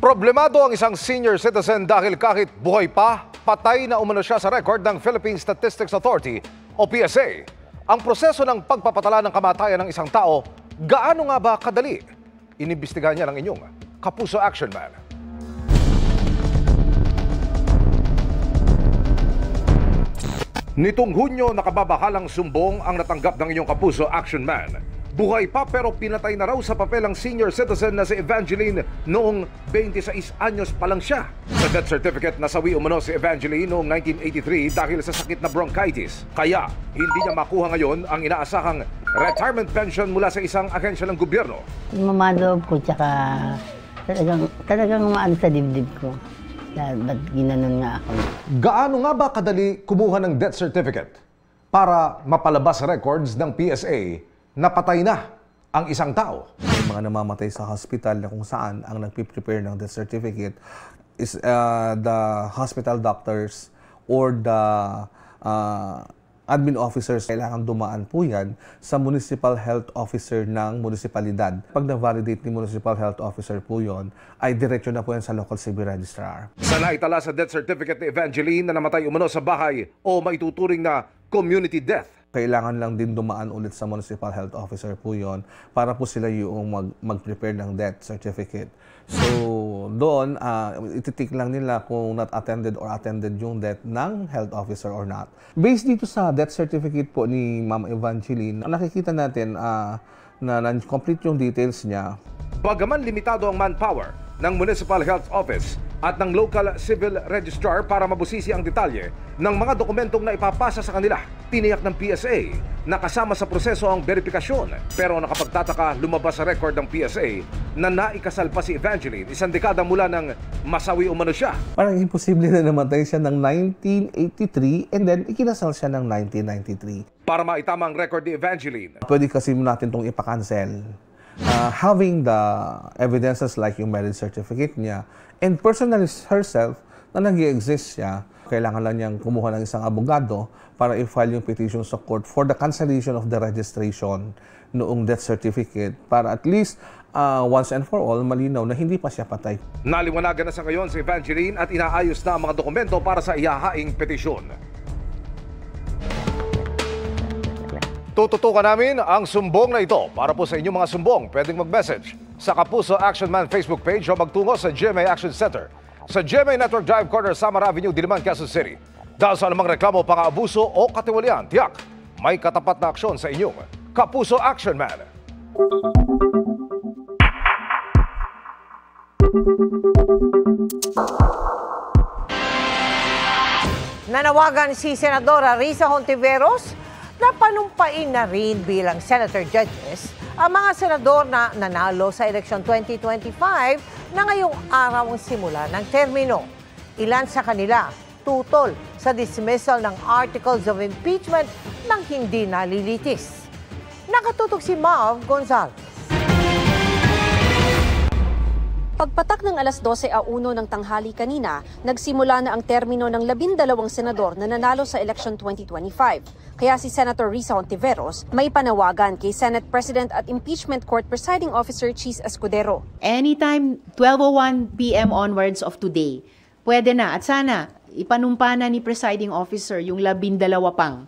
Problemado ang isang senior citizen dahil kahit buhay pa, patay na umano siya sa record ng Philippine Statistics Authority o PSA. Ang proseso ng pagpapatala ng kamatayan ng isang tao, gaano nga ba kadali? Inimbestigahan niya ng inyong Kapuso Action Man. Nitong Hunyo, nakababahalang sumbong ang natanggap ng inyong Kapuso Action Man. Buhay pa pero pinatay na raw sa papel ang senior citizen na si Evangeline noong 26 anyos pa lang siya. Sa death certificate, nasawi umano si Evangeline noong 1983 dahil sa sakit na bronchitis. Kaya hindi niya makuha ngayon ang inaasahang retirement pension mula sa isang ahensya ng gobyerno. Mamaloob ko tsaka talagang maano sa dibdib ko. Ba't ginanon nga ako? Gaano nga ba kadali kumuha ng death certificate para mapalabas sa records ng PSA na patay na ang isang tao? Yung mga namamatay sa hospital na kung saan ang nagpiprepare ng death certificate is the hospital doctors or the admin officers. Kailangan dumaan po yan sa municipal health officer ng munisipalidad. Pag na-validate ni municipal health officer po yon, ay diretso na po yan sa local civil registrar. Sa naitala sa death certificate ni Evangeline na namatay umano sa bahay o maituturing na community death, kailangan lang din dumaan ulit sa municipal health officer po yon para po sila yung mag-prepare ng death certificate. So, doon, ititik lang nila kung not attended or attended yung death ng health officer or not. Based dito sa death certificate po ni Ma'am Evangeline, nakikita natin na complete yung details niya. Bagaman limitado ang manpower ng Municipal Health Office at ng Local Civil Registrar para mabusisi ang detalye ng mga dokumentong na ipapasa sa kanila, tiniyak ng PSA na kasama sa proseso ang verifikasyon. Pero nakapagtataka, lumabas sa record ng PSA na naikasal pa si Evangeline isang dekada mula nang masawi umano siya. Parang imposible na namatay siya ng 1983 and then ikinasal siya ng 1993. Para maitama ang record ni Evangeline, pwede kasi natin itong ipakancel. Having the evidences like yung marriage certificate niya and personally herself na nag-i-exist siya, kailangan lang niyang kumuha ng isang abogado para i-file yung petition sa court for the cancellation of the registration noong death certificate para at least once and for all malinaw na hindi pa siya patay. Naliwanagan na sa ngayon si Evangeline at inaayos na ang mga dokumento para sa ihahaing petisyon. Tututukan namin ang sumbong na ito. Para po sa inyong mga sumbong, pwedeng mag-message sa Kapuso Action Man Facebook page o magtungo sa GMA Action Center sa GMA Network Drive Corner, Samar Avenue, Diliman, Quezon City. Dahil sa anumang reklamo, pang-aabuso o katiwalian, tiyak, may katapat na aksyon sa inyong Kapuso Action Man. Nanawagan si Senadora Risa Hontiveros na panumpain na rin bilang senator judges ang mga senador na nanalo sa eleksyon 2025 na ngayong araw ang simula ng termino. Ilan sa kanila tutol sa dismissal ng articles of impeachment nang hindi nalilitis. Nakatutok si Mav Gonzalez. Pagpatak ng alas 12:01 ng tanghali kanina, nagsimula na ang termino ng 12 senador na nanalo sa election 2025. Kaya si Senator Risa Hontiveros may panawagan kay Senate President at Impeachment Court Presiding Officer Cheese Escudero. Anytime 12:01 p.m. onwards of today, pwede na at sana ipanumpa na ni Presiding Officer yung 12 pang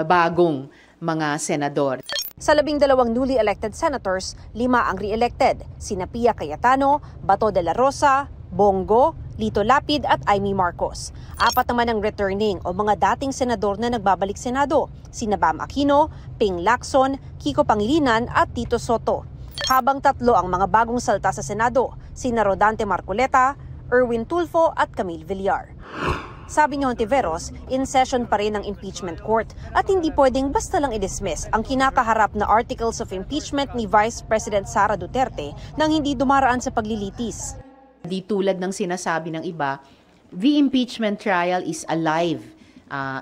bagong mga senador. Sa 12 newly elected senators, 5 ang re-elected, sina Pia Cayetano, Bato de la Rosa, Bongo, Lito Lapid at Amy Marcos. 4 naman ang returning o mga dating senador na nagbabalik Senado, sina Bam Aquino, Ping Lacson, Kiko Pangilinan at Tito Soto. Habang 3 ang mga bagong salta sa Senado, sina Rodante Marcoleta, Erwin Tulfo at Camille Villar. Sabi ni Hontiveros, in session pa rin ang impeachment court at hindi pwedeng basta lang i-dismiss ang kinakaharap na articles of impeachment ni Vice President Sara Duterte nang hindi dumaraan sa paglilitis. Di tulad ng sinasabi ng iba, the impeachment trial is alive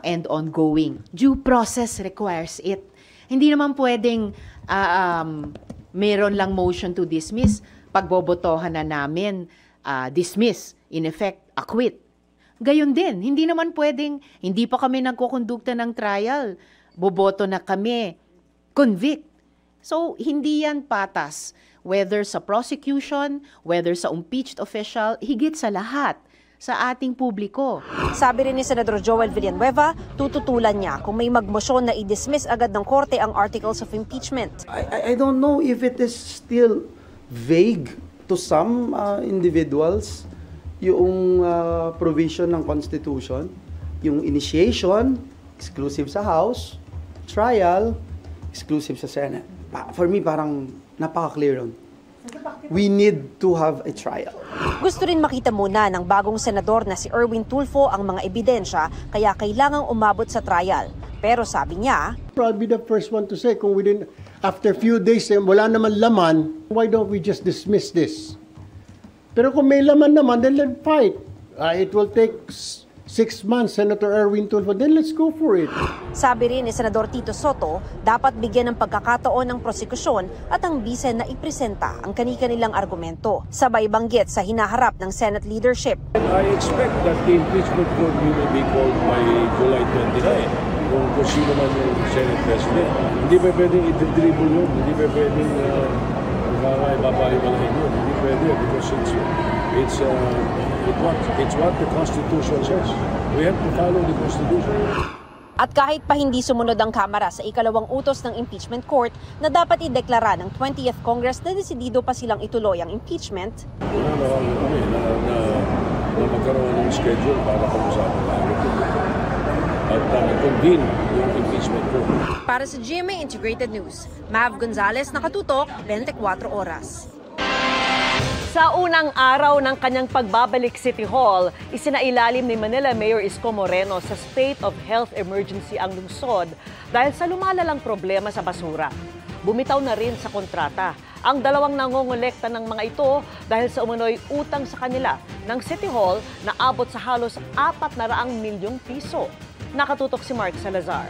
and ongoing. Due process requires it. Hindi naman pwedeng meron lang motion to dismiss, pagbobotohan na namin, dismiss, in effect, acquit. Gayon din, hindi naman pwedeng, hindi pa kami nagkukondukta ng trial, boboto na kami, convict. So, hindi yan patas. Whether sa prosecution, whether sa impeached official, higit sa lahat, sa ating publiko. Sabi rin ni Senador Joel Villanueva, tututulan niya kung may magmosyon na i-dismiss agad ng korte ang articles of impeachment. I don't know if it is still vague to some individuals yung provision ng Constitution, yung initiation, exclusive sa House, trial, exclusive sa Senate. For me, parang napaka-clear nun. We need to have a trial. Gusto rin makita muna ng bagong senador na si Erwin Tulfo ang mga ebidensya kaya kailangang umabot sa trial. Pero sabi niya, I'll be the first one to say kung after few days wala naman laman, why don't we just dismiss this? Pero kung may laman naman, then let's fight. It will take 6 months, Senator Erwin Tulfo, then let's go for it. Sabi rin ni Senador Tito Soto, dapat bigyan ng pagkakataon ng prosekusyon at ang bise na ipresenta ang kani-kanilang argumento. Sabay banggit sa hinaharap ng Senate leadership. I expect that the impeachment court will be called by July 29 kung sino man yung Senate President. Hindi pa pwedeng i-dribble yun, hindi pa pwedeng babae-balahin yun. Hindi pwede because it's what the Constitution says. We have to follow the Constitution. At kahit pa hindi sumunod ang Kamara sa ikalawang utos ng impeachment court na dapat ideklara ng 20th Congress na desidido pa silang ituloy ang impeachment, na magkaroon ng schedule para pag-usapan at convene yung impeachment court. Para sa GMA Integrated News, Mav Gonzalez, nakatutok, 24 oras. Sa unang araw ng kanyang pagbabalik City Hall, isinailalim ni Manila Mayor Isko Moreno sa state of health emergency ang lungsod dahil sa lumalalang problema sa basura. Bumitaw na rin sa kontrata ang dalawang nangongolekta ng mga ito dahil sa umano'y utang sa kanila ng City Hall na abot sa halos 400 milyong piso. Nakatutok si Mark Salazar.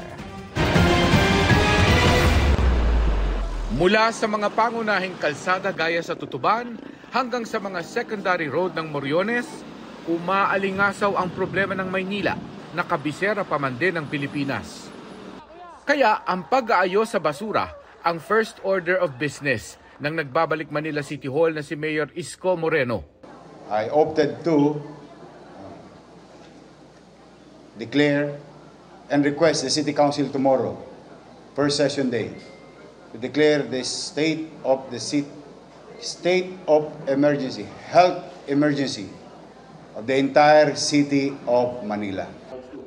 Mula sa mga pangunahing kalsada gaya sa Tutuban hanggang sa mga secondary road ng Moriones, umaalingasaw ang problema ng Maynila na kabisera pa man din ng Pilipinas. Kaya ang pag-aayos sa basura ang first order of business ng nagbabalik Manila City Hall na si Mayor Isko Moreno. I opted to declare and request the City Council tomorrow, first session day, to declare the state of emergency, health emergency of the entire city of Manila.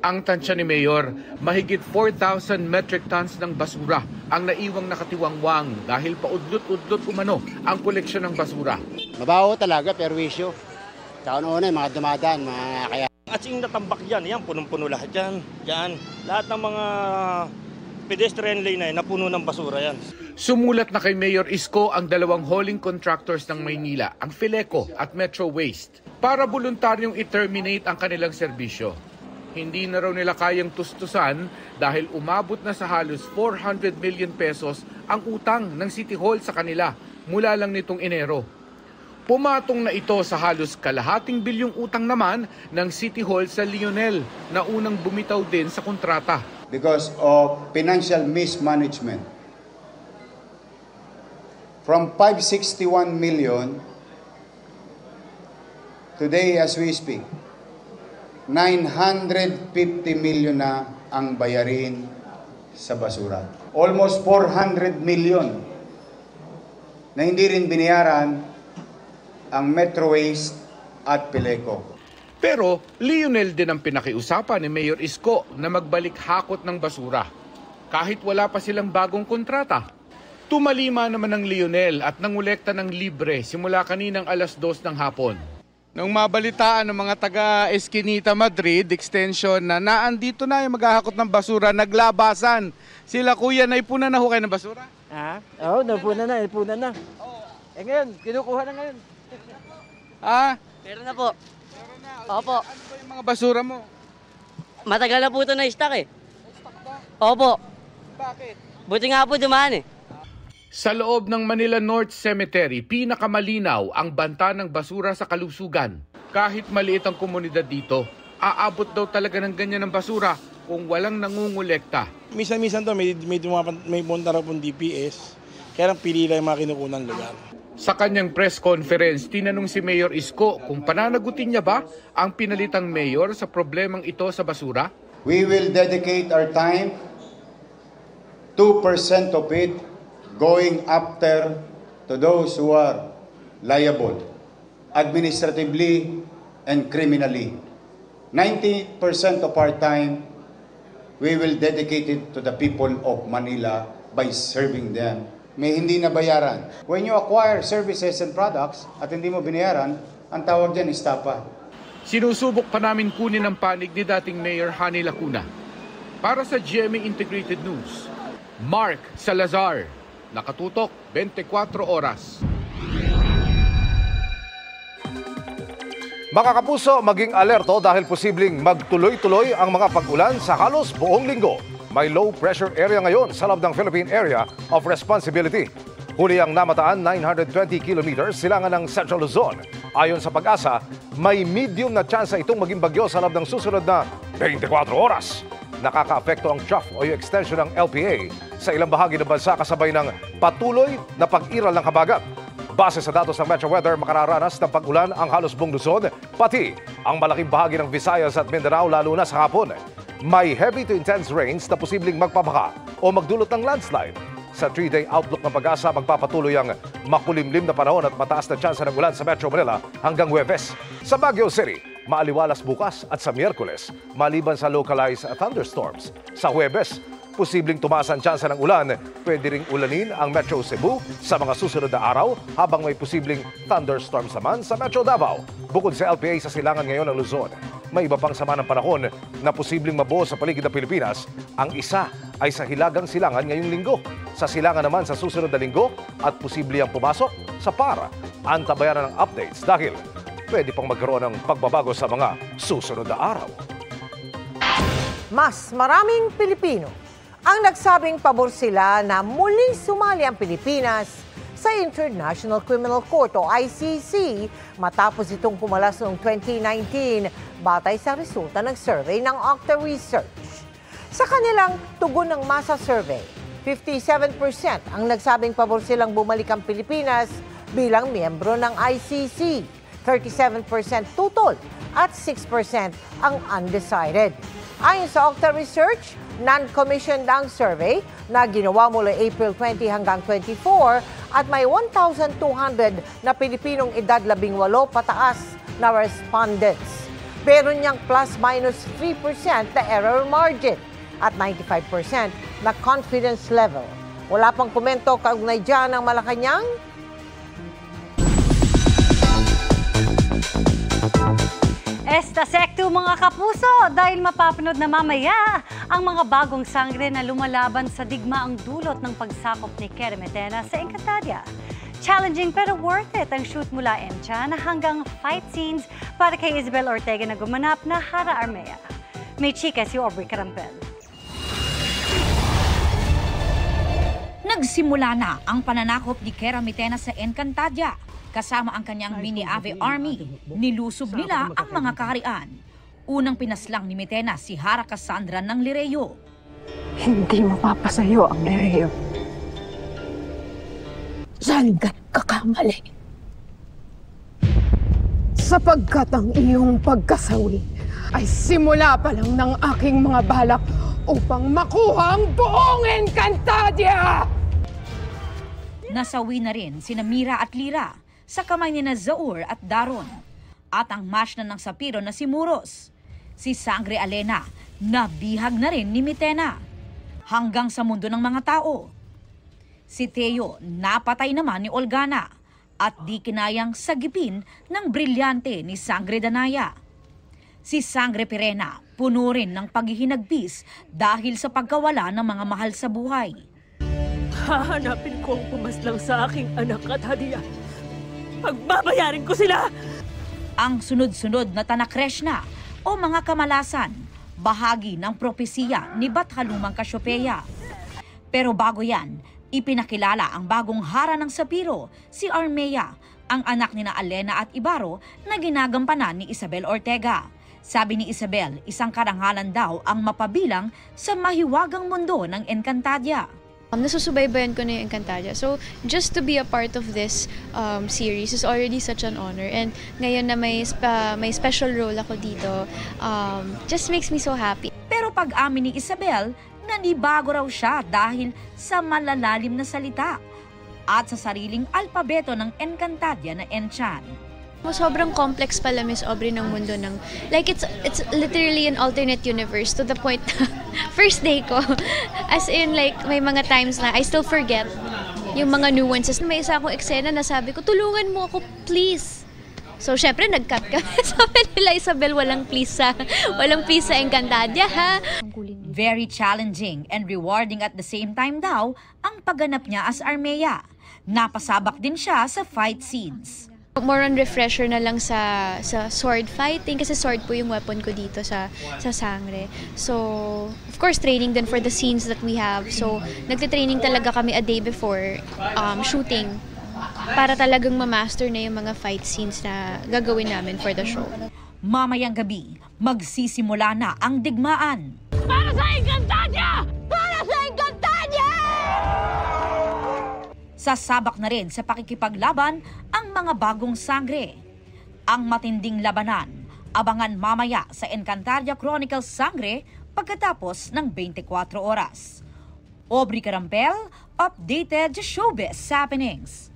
Ang tansya ni Mayor, mahigit 4,000 metric tons ng basura ang naiwang nakatiwangwang dahil paudlot-udlot umano ang koleksyon ng basura. Mabaho talaga, perwisyo. Tsaka noon mga dumadaan, kaya... At yung natambak dyan, yan, punong-puno lahat yan. Yan, lahat ng mga pedestrian lane na yan, napuno ng basura yan. Sumulat na kay Mayor Isko ang dalawang hauling contractors ng Maynila, ang Fileco at Metro Waste, para voluntaryong i-terminate ang kanilang serbisyo. Hindi na raw nila kayang tustusan dahil umabot na sa halos 400 million pesos ang utang ng City Hall sa kanila mula lang nitong Enero. Pumatong na ito sa halos kalahating bilyong utang naman ng City Hall sa Lionel na unang bumitaw din sa kontrata. Because of financial mismanagement. From 561 million, today as we speak, 950 million na ang bayarin sa basura. Almost 400 million na hindi rin binayaran ang Metro Waste at Fileco. Pero Lionel din ang pinakiusapan ni Mayor Isko na magbalik hakot ng basura. Kahit wala pa silang bagong kontrata. Tumalima naman ng Lionel at nangolekta ng libre simula kaninang 2:00 ng hapon. Nung mabalitaan ng mga taga Esquinita Madrid extension na naandito na yung maghahakot ng basura, naglabasan. Sila kuya, naipuna na ho kayo ng basura? Oo, naipuna na. Ngayon, kinukuha na ngayon. Meron na po. Opo. Ano ba yung mga basura mo? Matagal na po ito na-stock eh. Opo. Bakit? Buti nga po dumaan eh. Sa loob ng Manila North Cemetery, pinakamalinaw ang banta ng basura sa kalusugan. Kahit maliit ang komunidad dito, aabot daw talaga ng ganyan ng basura kung walang nangungulekta. Minsan-minsan to may punta raw pong DPS. Kaya lang pili lang yung mga kinukunang lugar. Sa kanyang press conference, tinanong si Mayor Isko kung pananagutin niya ba ang pinalitang mayor sa problemang ito sa basura. We will dedicate our time, 2% of it going after to those who are liable, administratively and criminally. 90% of our time, we will dedicate it to the people of Manila by serving them. May hindi na bayaran. When you acquire services and products at hindi mo binayaran, ang tawag dyan is tapa. Sinusubok pa namin kunin ang panig ni dating Mayor Hani Lacuna. Para sa GMA Integrated News, Mark Salazar, nakatutok 24 oras. Mga kapuso, maging alerto dahil posibleng magtuloy-tuloy ang mga pag-ulan sa halos buong linggo. May low pressure area ngayon sa loob ng Philippine Area of Responsibility. Huli ang namataan 920 kilometers silangan ng Central Luzon. Ayon sa Pag-asa, may medium na tsansa itong maging bagyo sa loob ng susunod na 24 oras. Nakaka-apekto ang trough o yung extension ng LPA sa ilang bahagi ng bansa kasabay ng patuloy na pag-iral ng habagat. Base sa datos ng Metro Weather, makararanas ng pag-ulan ang halos buong Luzon, pati ang malaking bahagi ng Visayas at Mindanao lalo na sa hapon. May heavy to intense rains na posibleng magpabaha o magdulot ng landslide. Sa 3-day outlook ng Pag-asa, magpapatuloy ang makulimlim na panahon at mataas na tsansa ng ulan sa Metro Manila hanggang Huwebes. Sa Baguio City, maaliwalas bukas at sa Miyerkules, maliban sa localized thunderstorms. Sa Huwebes, posibleng tumaas ang tsansa ng ulan, pwede ring ulanin ang Metro Cebu sa mga susunod na araw habang may posibleng thunderstorms naman sa Metro Davao. Bukod sa LPA sa silangan ngayon ng Luzon, may iba pang sama ng panahon na posibleng mabuo sa paligid ng Pilipinas. Ang isa ay sa Hilagang Silangan ngayong linggo. Sa silangan naman sa susunod na linggo at posible ang pumasok sa Para. Antabayan ng updates dahil pwede pang magkaroon ng pagbabago sa mga susunod na araw. Mas maraming Pilipino ang nagsabing pabor sila na muling sumali ang Pilipinas sa International Criminal Court o ICC matapos itong pumalas noong 2019 batay sa resulta ng survey ng Octa Research. Sa kanilang tugon ng masa survey, 57% ang nagsabing pabor silang bumalik ang Pilipinas bilang miyembro ng ICC, 37% tutol at 6% ang undecided. Ayon sa Octa Research, non-commissioned ang survey na ginawa mula April 20 hanggang 24 at may 1,200 na Pilipinong edad 18 pataas na respondents. Meron niyang plus-minus 3% na error margin at 95% na confidence level. Wala pang komento kaugnay dyan ng Malacanang. Esta sekto mga kapuso dahil mapapanood na mamaya ang mga bagong sangre na lumalaban sa digmaang dulot ng pagsakop ni Kera Metena sa Encantadia. Challenging pero worth it ang shoot mula Encha na hanggang fight scenes para kay Isabel Ortega na gumanap na Hara Armea. May chika si Aubrey Carampel. Nagsimula na ang pananakop ni Kera Metena sa Encantadia. Kasama ang kanyang mini-ave army, nilusob nila ang mga kaharian. Unang pinaslang ni Metena si Hara Cassandra ng Lireo. Hindi mapapasayo ang Lireo. Saan ka kakamali? Sapagkat ang iyong pagkasawi ay simula pa lang ng aking mga balak upang makuha ang buong Encantadia! Nasawi na rin sina Mira at Lira sa kamay ni Zaur at Daron. At ang match na ng Sapiro na si Muros. Si Sangre Alena, nabihag na rin ni Metena. Hanggang sa mundo ng mga tao. Si Teo, napatay naman ni Olgana. At di kinayang sagipin ng brilyante ni Sangre Danaya. Si Sangre Pirena, puno rin ng paghihinagpis dahil sa pagkawala ng mga mahal sa buhay. Hahanapin ko ang pumaslang sa aking anak at hadiah. Pagbabayarin ko sila! Ang sunod-sunod na Tanakreshna o mga kamalasan, bahagi ng propesiya ni Bathalumang Cassiopeia. Pero bago yan, ipinakilala ang bagong Hara ng Sapiro, si Armea, ang anak ni na Alena at Ibaro na ginagampanan ni Isabel Ortega. Sabi ni Isabel, isang karangalan daw ang mapabilang sa mahiwagang mundo ng Encantadia. Nasusubaybayan ko na yung Encantadia. So, just to be a part of this series is already such an honor. And ngayon na may special role ako dito, just makes me so happy. Pero pag-amin ni Isabel, nanibago raw siya dahil sa malalalim na salita at sa sariling alpabeto ng Encantadia na Enchan. Sobrang complex pala, Miss Aubrey, ng mundo ng... Like, it's literally an alternate universe to the point na first day ko. As in, like, may mga times na I still forget yung mga nuances. May isa akong eksena na sabi ko, tulungan mo ako, please. So, syempre, nag-cut kami. Sabi nila, Isabel, walang please sa Encantadia, ha? Very challenging and rewarding at the same time daw ang pagganap niya as Armea. Napasabak din siya sa fight scenes. More on refresher na lang sa sword fighting kasi sword po yung weapon ko dito sa Sangre. So, of course, training din for the scenes that we have. So, nagte-training talaga kami a day before shooting para talagang ma-master na yung mga fight scenes na gagawin namin for the show. Mamayang gabi, magsisimula na ang digmaan. Para sa Encantadia! Para sa Encantadia! Sasabak na rin sa pakikipaglaban ang mga bagong sangre. Ang matinding labanan, abangan mamaya sa Encantadia Chronicles Sangre pagkatapos ng 24 oras. Aubrey Carampel, updated showbiz happenings.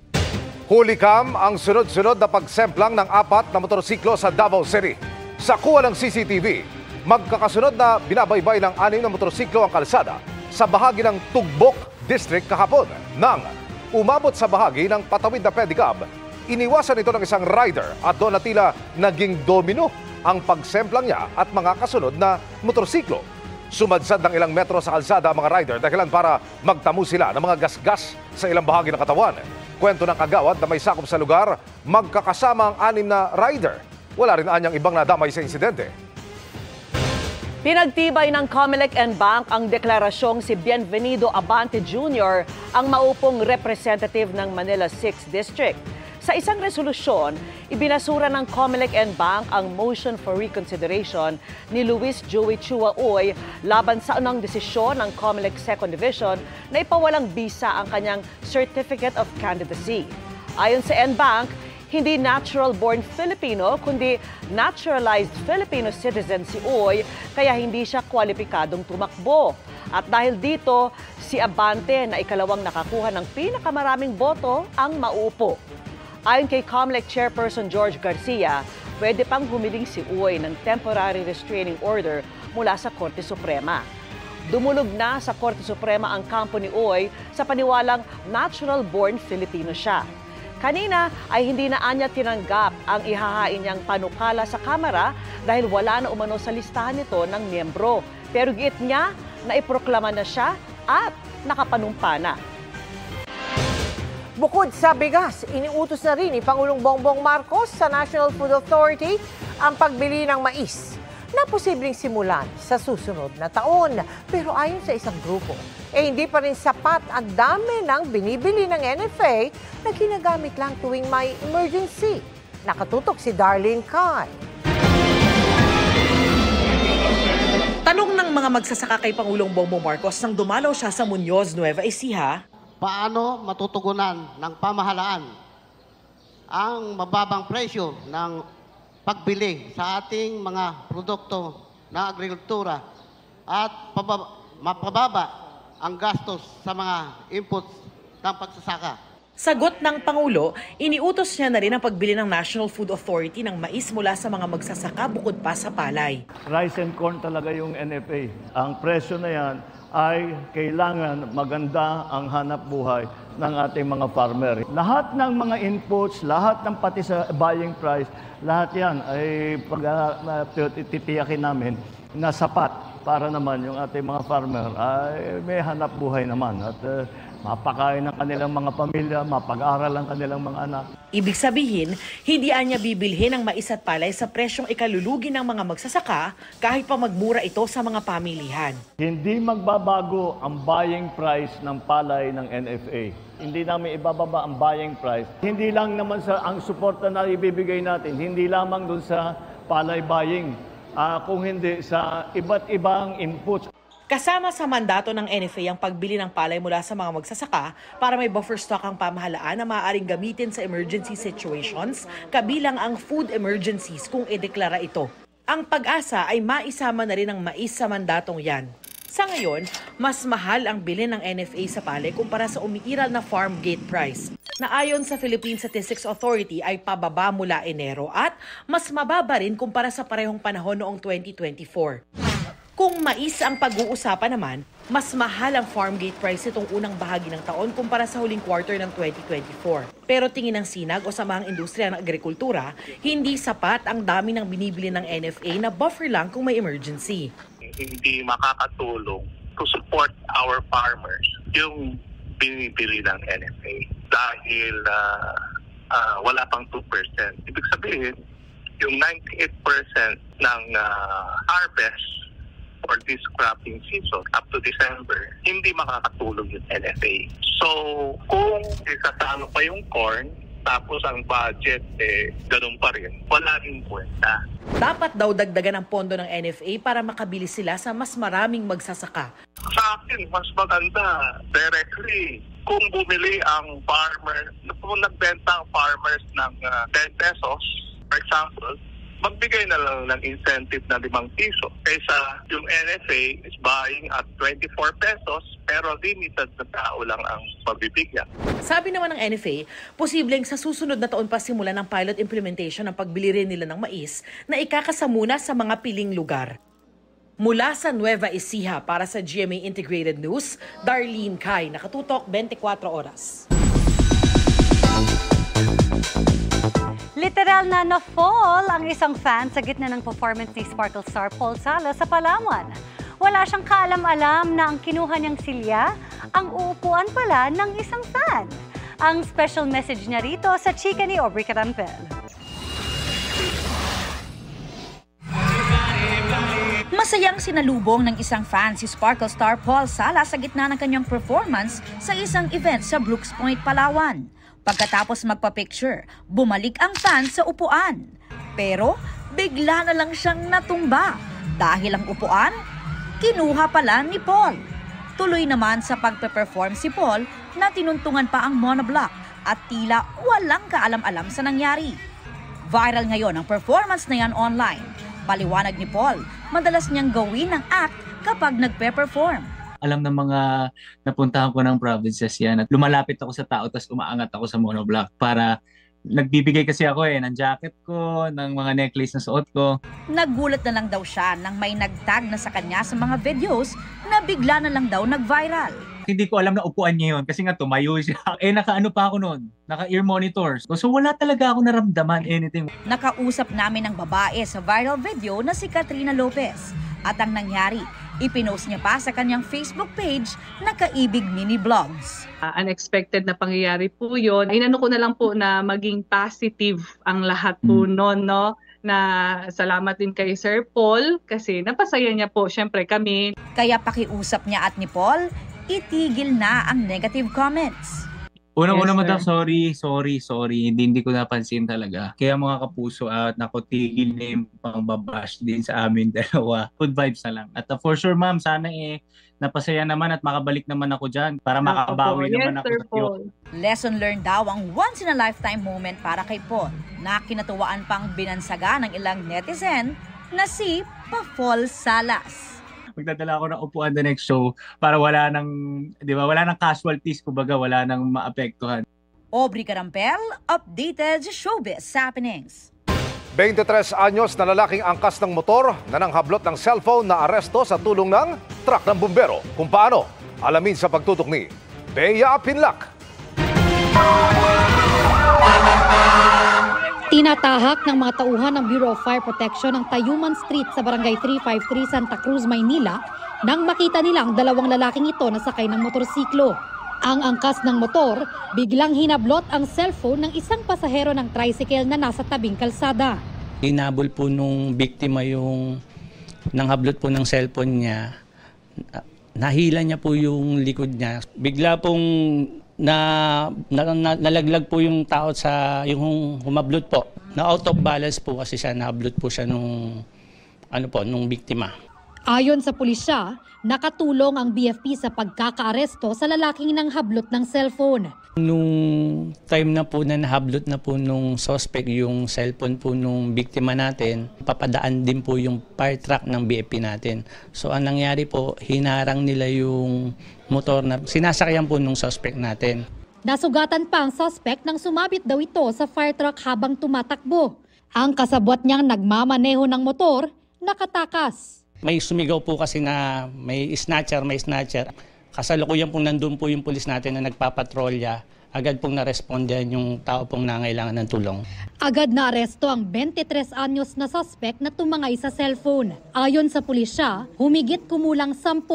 Huli cam ang sunod-sunod na pagsemplang ng 4 na motorsiklo sa Davao City. Sa kuha ng CCTV, magkakasunod na binabaybay ng 6 na motorsiklo ang kalsada sa bahagi ng Tugbok District kahapon. Nang umabot sa bahagi ng patawid na pedicab, iniwasan ito ng isang rider at doon na tila naging domino ang pagsemplang niya at mga kasunod na motorsiklo. Sumadsad ng ilang metro sa kalsada ang mga rider dahilan para magtamo sila ng mga gasgas sa ilang bahagi ng katawan. Kwento ng kagawad na may sakop sa lugar, magkakasama ang 6 na rider. Wala rin anyang ibang nadamay sa insidente. Pinagtibay ng Comelec and Bank ang deklarasyong si Bienvenido Abante Jr. ang maupong representative ng Manila 6th District. Sa isang resolusyon, ibinasura ng Comelec and Bank ang motion for reconsideration ni Luis Joey Chua Uy laban sa unang desisyon ng Comelec 2nd Division na ipawalang bisa ang kanyang Certificate of Candidacy. Ayon sa NBank, hindi natural-born Filipino, kundi naturalized Filipino citizen si Uy, kaya hindi siya kwalipikadong tumakbo. At dahil dito, si Abante na ikalawang nakakuha ng pinakamaraming boto ang mauupo. Ayon kay Comelec Chairperson George Garcia, pwede pang humiling si Uy ng temporary restraining order mula sa Korte Suprema. Dumulog na sa Korte Suprema ang kampo ni Uy sa paniwalang natural-born Filipino siya. Kanina ay hindi na anya tinanggap ang ihahain niyang panukala sa Kamara dahil wala na umano sa listahan nito ng miyembro. Pero giit niya na iproklama na siya at nakapanumpa na. Bukod sa bigas, iniutos na rin ni Pangulong Bongbong Marcos sa National Food Authority ang pagbili ng mais na posibleng simulan sa susunod na taon. Pero ayon sa isang grupo, hindi pa rin sapat ang dami ng binibili ng NFA na ginagamit lang tuwing may emergency. Nakatutok si Darlene Kai. Tanong ng mga magsasaka kay Pangulong Bongbong Marcos nang dumalaw siya sa Muñoz, Nueva Ecija. Paano matutugunan ng pamahalaan ang mababang presyo ng pagbili sa ating mga produkto ng agrikultura at mapababa ang gastos sa mga inputs ng pagsasaka? Sagot ng Pangulo, iniutos niya na rin ang pagbili ng National Food Authority ng mais mula sa mga magsasaka bukod pa sa palay. Rice and corn talaga yung NFA. Ang presyo na yan ay kailangan maganda ang hanap buhay ng ating mga farmer. Lahat ng mga inputs, lahat ng pati sa buying price, lahat yan ay titiyakin namin na sapat para naman yung ating mga farmer ay may hanap buhay naman at mapakain ng kanilang mga pamilya, mapag-aral ang kanilang mga anak. Ibig sabihin, hindi anya bibilhin ang mais at palay sa presyong ikalulugi ng mga magsasaka kahit pa magmura ito sa mga pamilihan. Hindi magbabago ang buying price ng palay ng NFA. Hindi namin ibababa ang buying price. Hindi lang naman sa ang suporta na ibibigay natin, hindi lamang dun sa palay buying, kung hindi sa iba't ibang inputs. Kasama sa mandato ng NFA ang pagbili ng palay mula sa mga magsasaka para may buffer stock ang pamahalaan na maaaring gamitin sa emergency situations, kabilang ang food emergencies kung ideklara ito. Ang Pag-asa ay maisama na rin ang mais sa mandatong yan. Sa ngayon, mas mahal ang bilhin ng NFA sa palay kumpara sa umiiral na farm gate price, na ayon sa Philippine Statistics Authority ay pababa mula Enero at mas mababa rin kumpara sa parehong panahon noong 2024. Kung mais ang pag-uusapan naman, mas mahal ang farm gate price itong unang bahagi ng taon kumpara sa huling quarter ng 2024. Pero tingin ng Sinag o Samahang Industriya ng Agrikultura, hindi sapat ang dami ng binibili ng NFA na buffer lang kung may emergency. Hindi makakatulong to support our farmers yung binibili ng NFA dahil wala pang 2%. Ibig sabihin, yung 98% ng harvest for this cropping season up to December, hindi makakatulong yung NFA. So, kung isasalo pa yung corn, tapos ang budget, ganun pa rin, wala rin kwenta. Dapat daw dagdagan ang pondo ng NFA para makabili sila sa mas maraming magsasaka. Sa akin, mas maganda directly kung bumili ang farmer, kung nagbenta ang farmers ng 10 pesos, for example, magbigay na lang ng incentive na 5 piso. Kaysa yung NFA is buying at 24 pesos pero limited na tao lang ang pagbibigyan. Sabi naman ng NFA, posibleng sa susunod na taon pa simulan ng pilot implementation ng pagbili rin nila ng mais na ikakasamuna sa mga piling lugar. Mula sa Nueva Ecija para sa GMA Integrated News, Darlene Kai, nakatutok 24 oras. Literal na na-fall ang isang fan sa gitna ng performance ni Sparkle star Paul Salas sa Palawan. Wala siyang kaalam-alam na ang kinuha niyang silya, ang uupuan pala ng isang fan. Ang special message niya rito sa chika ni Aubrey Carampel. Masayang sinalubong ng isang fan si Sparkle star Paul Salas sa gitna ng kanyang performance sa isang event sa Brooks Point, Palawan. Pagkatapos magpa-picture, bumalik ang fan sa upuan. Pero bigla na lang siyang natumba dahil ang upuan, kinuha pala ni Paul. Tuloy naman sa pagpe-perform si Paul na tinuntungan pa ang monoblock at tila walang kaalam-alam sa nangyari. Viral ngayon ang performance na yan online. Paliwanag ni Paul, madalas niyang gawin ang act kapag nagpe-perform. Alam ng mga napuntahan ko ng provinces yan at lumalapit ako sa tao tapos umaangat ako sa monoblock para nagbibigay kasi ako ng jacket ko, ng mga necklace na suot ko. Nagulat na lang daw siya nang may nagtag na sa kanya sa mga videos na bigla na lang daw nag-viral. Hindi ko alam na upuan niya yun kasi nga tumayo siya. Naka-ano pa ako noon, naka-ear monitors. So wala talaga ako naramdaman anything. Nakausap namin ang babae sa viral video na si Katrina Lopez. At ang nangyari, ipinost niya pa sa kanyang Facebook page na Kaibig Mini Vlogs. Unexpected na pangyayari po yun. Inano ko na lang po na maging positive ang lahat po noon, no? Na salamat din kay Sir Paul kasi napasaya niya po syempre kami. Kaya pakiusap niya at ni Paul, itigil na ang negative comments. Unang-una madam, sorry. Hindi ko napansin talaga. Kaya mga kapuso at nakotigil na yung pangbabash din sa amin dalawa. Good vibes na lang. At for sure ma'am, sana napasaya naman at makabalik naman ako dyan para makabawi naman ako sa iyo. Lesson learned daw ang once-in-a-lifetime moment para kay Paul na kinatuwaan pang binansaga ng ilang netizen na si Paul Salas. Magdadala ako ng upuan the next show para wala nang casualties, kumbaga wala nang maapektuhan. Aubrey Carampel, updated showbiz happenings. 23 anyos na lalaking angkas ng motor na nanghablot ng cellphone na aresto sa tulong ng truck ng bumbero. Kung paano, alamin sa pagtutok ni Bea Pinlac. Tinatahak ng mga tauhan ng Bureau of Fire Protection ang Tayuman Street sa Barangay 353 Santa Cruz, Maynila nang makita nilang dalawang lalaking ito na sakay ng motorsiklo. Ang angkas ng motor, biglang hinablot ang cellphone ng isang pasahero ng tricycle na nasa tabing kalsada. Hinabol po nung biktima yung nanghablot po ng cellphone niya. Nahila niya po yung likod niya. Bigla pong nalaglag po yung tao sa yung humablot po. Na out of balance po kasi siya, nahablot po siya nung biktima. Ayon sa pulisya, nakatulong ang BFP sa pagkakaaresto sa lalaking nanghablot ng cellphone. Nung time na po na nahablot na po nung suspect yung cellphone po nung biktima natin, papadaan din po yung fire truck ng BFP natin. So ang nangyari po, hinarang nila yung motor na sinasakyan po nung suspect natin. Nasugatan pa ang suspect nang sumabit daw ito sa fire truck habang tumatakbo. Ang kasabwat niyang nagmamaneho ng motor, nakatakas. May sumigaw po kasi na may snatcher. Kasalukuyan pong nandun po yung pulis natin na nagpapatrolya. Agad pong narespondan yung tao pong nangailangan ng tulong. Agad na aresto ang 23 anyos na suspect na tumangay sa cellphone. Ayon sa pulisya, humigit kumulang 10,000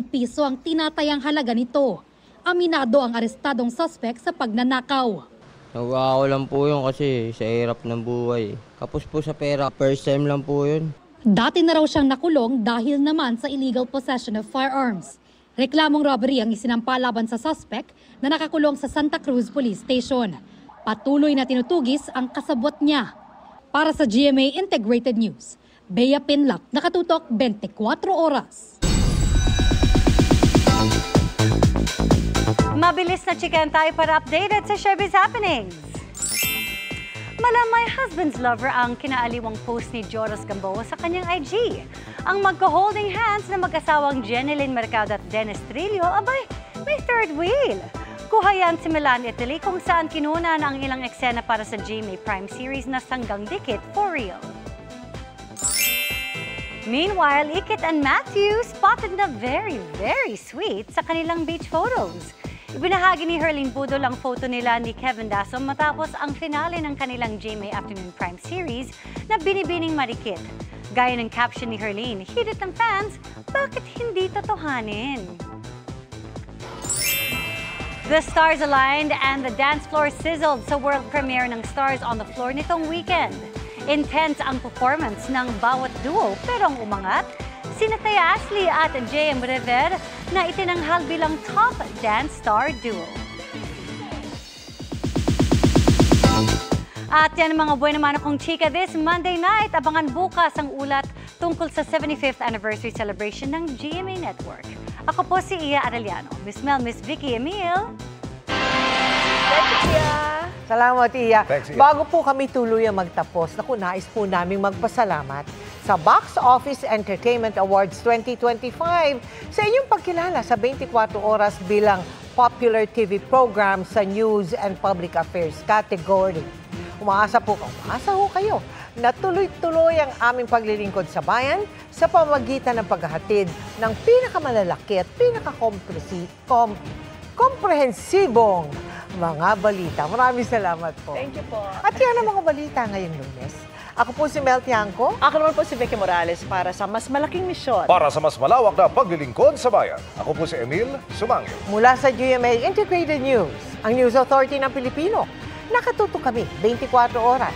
piso ang tinatayang halaga nito. Aminado ang arestadong suspect sa pagnanakaw. Nawa ko lang po yun kasi sa hirap ng buhay. Kapos po sa pera, first time lang po yun. Dati na raw siyang nakulong dahil naman sa illegal possession of firearms. Reklamong robbery ang isinampa laban sa suspect na nakakulong sa Santa Cruz Police Station. Patuloy na tinutugis ang kasabwat niya. Para sa GMA Integrated News, Bea Pinlock, nakatutok 24 oras. Mabilis na chicken tayo para updated sa Showbiz Happenings. Malamay husband's lover ang kinaaliwang post ni Joros Gamboa sa kanyang IG. Ang magka-holding hands na mag-asawang Jeneline Mercado at Dennis Trillo, abay, may third wheel. Kuha yan si Milan, Italy, kung saan kinunan ang ilang eksena para sa GMA Prime series na Sanggang Dikit for Real. Meanwhile, Ikit and Matthew spotted na very, very sweet sa kanilang beach photos. Ibinahagi ni Herlene Budol ang photo nila ni Kevin Dasso matapos ang finale ng kanilang GMA Afternoon Prime series na Binibining Marikit. Gaya ng caption ni Herlene, hirit ng fans, bakit hindi totohanin? The stars aligned and the dance floor sizzled sa world premiere ng Stars on the Floor nitong weekend. Intense ang performance ng bawat duo pero ang umangat, sina Taya Ashley at JM Rever na itinanghal bilang top dance star duo. At yan ang mga buwan naman akong chika this Monday night. Abangan bukas ang ulat tungkol sa 75th anniversary celebration ng GMA Network. Ako po si Iya Arellano. Miss Mel, Miss Vicky Emil. Thank you, Iya. Salamat, Iya. Bago po kami tuluyang magtapos, naku, nais po naming magpasalamat sa Box Office Entertainment Awards 2025 sa inyong pagkilala sa 24 oras bilang popular TV program sa News and Public Affairs category. Umaasa ho kayo na tuloy-tuloy ang aming paglilingkod sa bayan sa pamamagitan ng paghahatid ng pinakamalalaki at pinakakomprehensibong mga balita. Maraming salamat po. Thank you po. At yan ang mga balita ngayong Lunes. Ako po si Mel Tiangco. Ako naman po si Vicky Morales para sa mas malaking misyon. Para sa mas malawak na paglilingkod sa bayan. Ako po si Emil Sumangil. Mula sa GMA Integrated News, ang News Authority ng Pilipino. Nakatuto kami 24 oras.